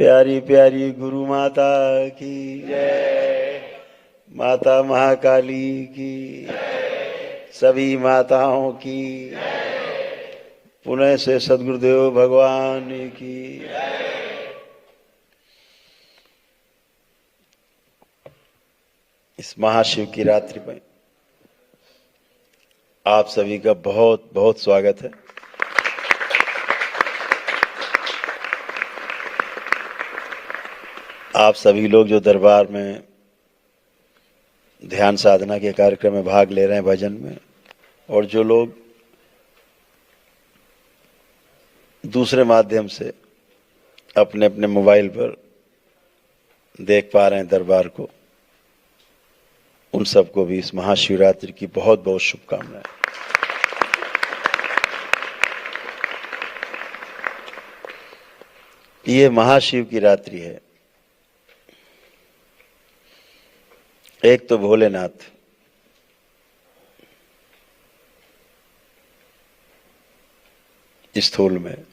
प्यारी प्यारी गुरु माता की जय, माता महाकाली की, सभी माताओं की, पुनः से सद्गुरुदेव भगवान की। इस महाशिव की रात्रि में आप सभी का बहुत बहुत स्वागत है। आप सभी लोग जो दरबार में ध्यान साधना के कार्यक्रम में भाग ले रहे हैं, भजन में, और जो लोग दूसरे माध्यम से अपने अपने मोबाइल पर देख पा रहे हैं दरबार को, उन सबको भी इस महाशिवरात्रि की बहुत बहुत शुभकामनाएं। ये महाशिव की रात्रि है। एक तो भोलेनाथ, स्थूल में,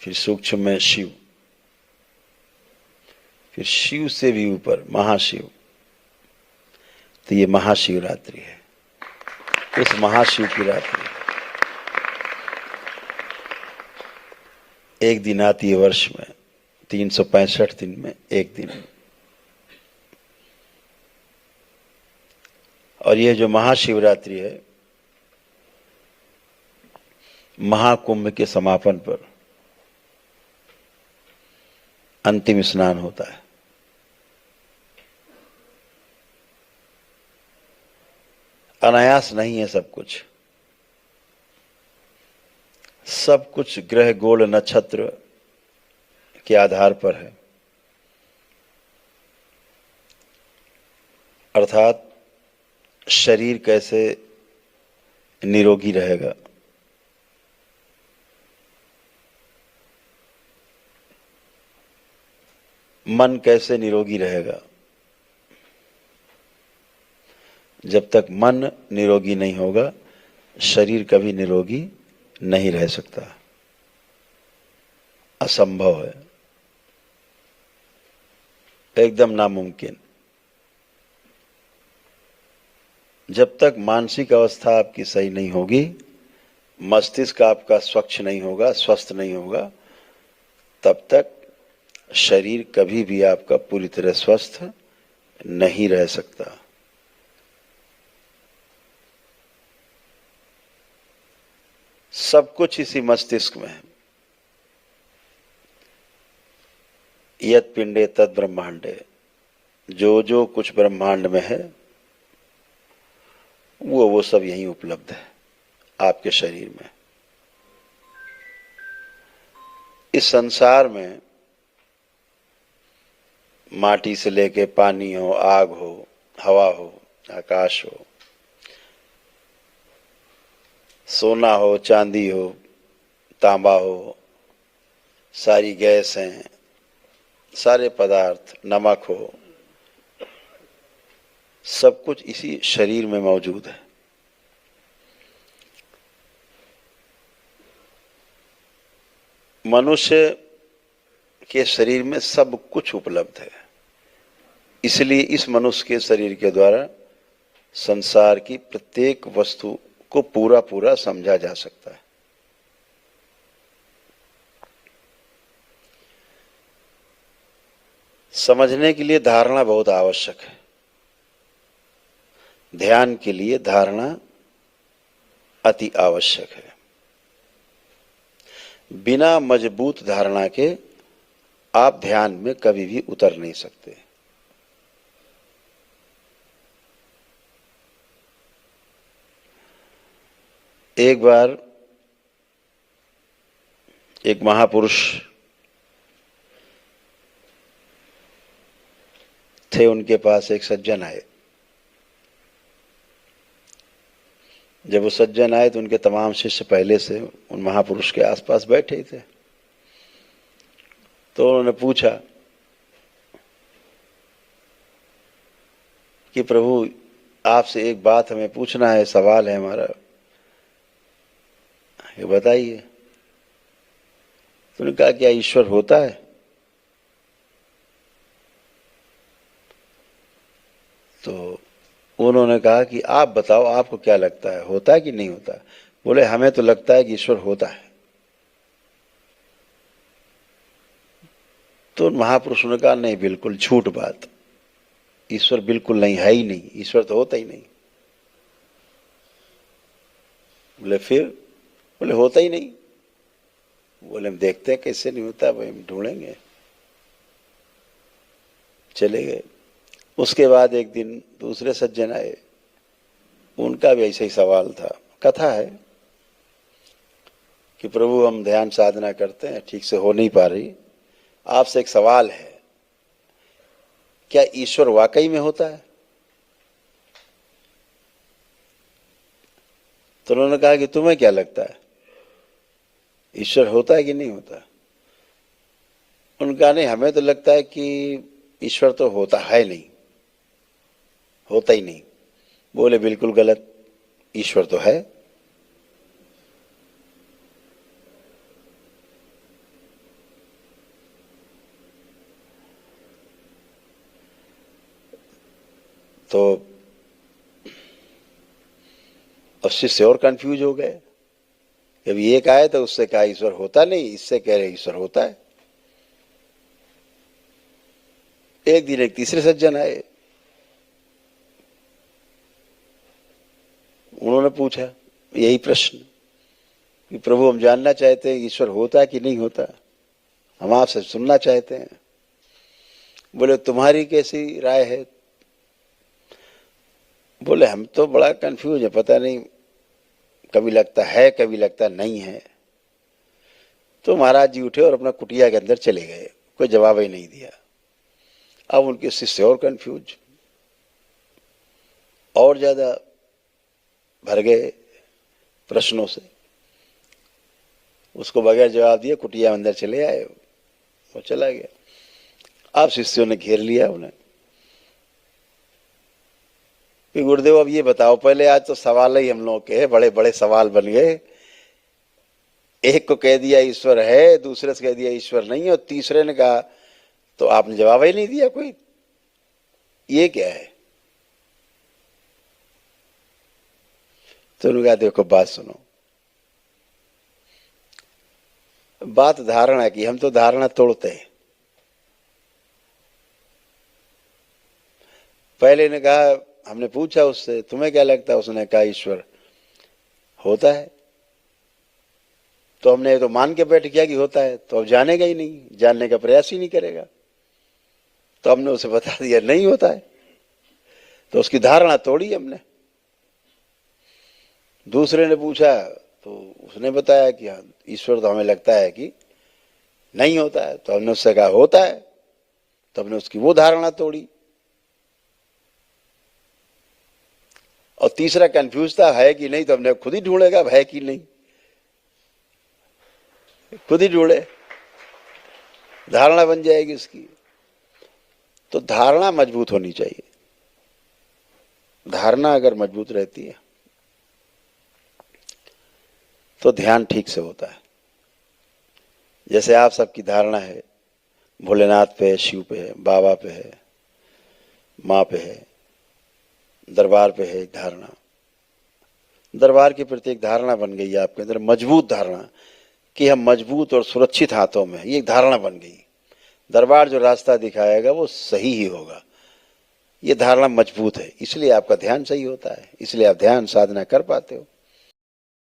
फिर सूक्ष्म में शिव, फिर शिव से भी ऊपर महाशिव। तो ये महाशिवरात्रि है। इस महाशिव की रात्रि एक दिन आती है वर्ष में, 365 दिन में एक दिन। और ये जो महाशिवरात्रि है, महाकुंभ के समापन पर अंतिम स्नान होता है। अनायास नहीं है सब कुछ। सब कुछ ग्रह गोल नक्षत्र के आधार पर है। अर्थात शरीर कैसे निरोगी रहेगा, मन कैसे निरोगी रहेगा। जब तक मन निरोगी नहीं होगा, शरीर कभी निरोगी नहीं रह सकता। असंभव है, एकदम नामुमकिन। जब तक मानसिक अवस्था आपकी सही नहीं होगी, मस्तिष्क आपका स्वच्छ नहीं होगा, स्वस्थ नहीं होगा, तब तक शरीर कभी भी आपका पूरी तरह स्वस्थ नहीं रह सकता। सब कुछ इसी मस्तिष्क में है। यत् पिंडे तद ब्रह्मांडे, जो जो कुछ ब्रह्मांड में है वो सब यहीं उपलब्ध है आपके शरीर में। इस संसार में माटी से लेके पानी हो, आग हो, हवा हो, आकाश हो, सोना हो, चांदी हो, तांबा हो, सारी गैस हैं, सारे पदार्थ, नमक हो, सब कुछ इसी शरीर में मौजूद है। मनुष्य के शरीर में सब कुछ उपलब्ध है। इसलिए इस मनुष्य के शरीर के द्वारा संसार की प्रत्येक वस्तु को पूरा पूरा समझा जा सकता है। समझने के लिए धारणा बहुत आवश्यक है। ध्यान के लिए धारणा अति आवश्यक है। बिना मजबूत धारणा के आप ध्यान में कभी भी उतर नहीं सकते। एक बार एक महापुरुष थे, उनके पास एक सज्जन आए। जब वो सज्जन आए तो उनके तमाम शिष्य पहले से उन महापुरुष के आसपास बैठे थे। तो उन्होंने पूछा कि प्रभु, आपसे एक बात हमें पूछना है, सवाल है हमारा, ये बताइए। तो उन्होंने कहा क्या ईश्वर होता है? तो उन्होंने कहा कि आप बताओ, आपको क्या लगता है, होता है कि नहीं होता? बोले हमें तो लगता है कि ईश्वर होता है। तो महापुरुषों ने कहा नहीं, बिल्कुल झूठ बात, ईश्वर बिल्कुल नहीं, है ही नहीं, ईश्वर तो होता ही नहीं। बोले फिर? बोले होता ही नहीं। बोले हम देखते हैं कैसे नहीं होता, भाई हम ढूंढेंगे। चले गए। उसके बाद एक दिन दूसरे सज्जन आए, उनका भी ऐसा ही सवाल था। कथा है कि प्रभु हम ध्यान साधना करते हैं, ठीक से हो नहीं पा रही, आपसे एक सवाल है, क्या ईश्वर वाकई में होता है? तो उन्होंने कहा कि तुम्हें क्या लगता है, ईश्वर होता है कि नहीं होता? उनका नहीं, हमें तो लगता है कि ईश्वर तो होता है नहीं, होता ही नहीं। बोले बिल्कुल गलत, ईश्वर तो है। तो अब शिष्य और कंफ्यूज हो गए। अभी एक आए तो उससे कहा ईश्वर होता नहीं, इससे कह रहे ईश्वर होता है। एक दिन एक तीसरे सज्जन आए, उन्होंने पूछा यही प्रश्न कि प्रभु हम जानना चाहते हैं ईश्वर होता है कि नहीं होता, हम आपसे सुनना चाहते हैं। बोले तुम्हारी कैसी राय है? बोले हम तो बड़ा कंफ्यूज है, पता नहीं, कभी लगता है कभी लगता नहीं है। तो महाराज जी उठे और अपना कुटिया के अंदर चले गए, कोई जवाब ही नहीं दिया। अब उनके शिष्य और कंफ्यूज, और ज्यादा भर गए प्रश्नों से। उसको बगैर जवाब दिए कुटिया अंदर चले आए, वो चला गया। अब शिष्यों ने घेर लिया उन्हें कि गुरुदेव अब ये बताओ, पहले आज तो सवाल ही हम लोगों के बड़े बड़े सवाल बन गए। एक को कह दिया ईश्वर है, दूसरे से कह दिया ईश्वर नहीं है, और तीसरे ने कहा तो आपने जवाब ही नहीं दिया कोई, ये क्या है? तो उन्होंने कहा देखो बात सुनो, बात धारणा की, हम तो धारणा तोड़ते हैं। पहले ने कहा, हमने पूछा उससे तुम्हें क्या लगता है, उसने कहा ईश्वर होता है। तो हमने तो मान के बैठ गया कि होता है, तो अब जानेगा ही नहीं, जानने का प्रयास ही नहीं करेगा। तो हमने उसे बता दिया नहीं होता है, तो उसकी धारणा तोड़ी हमने। दूसरे ने पूछा तो उसने बताया कि हाँ ईश्वर तो हमें लगता है कि नहीं होता है। तो हमने उससे कहा होता है, तो हमने उसकी वो धारणा तोड़ी। और तीसरा कंफ्यूज था है कि नहीं, तो हमने खुद ही ढूंढेगा है कि नहीं, खुद ही ढूंढे, धारणा बन जाएगी उसकी। तो धारणा मजबूत होनी चाहिए। धारणा अगर मजबूत रहती है तो ध्यान ठीक से होता है। जैसे आप सबकी धारणा है भोलेनाथ पे है, शिव पे है, बाबा पे है, माँ पे है, दरबार पे है, एक धारणा, दरबार के प्रति एक धारणा बन गई आपके अंदर, मजबूत धारणा कि हम मजबूत और सुरक्षित हाथों में, ये एक धारणा बन गई। दरबार जो रास्ता दिखाएगा वो सही ही होगा, ये धारणा मजबूत है, इसलिए आपका ध्यान सही होता है, इसलिए आप ध्यान साधना कर पाते हो।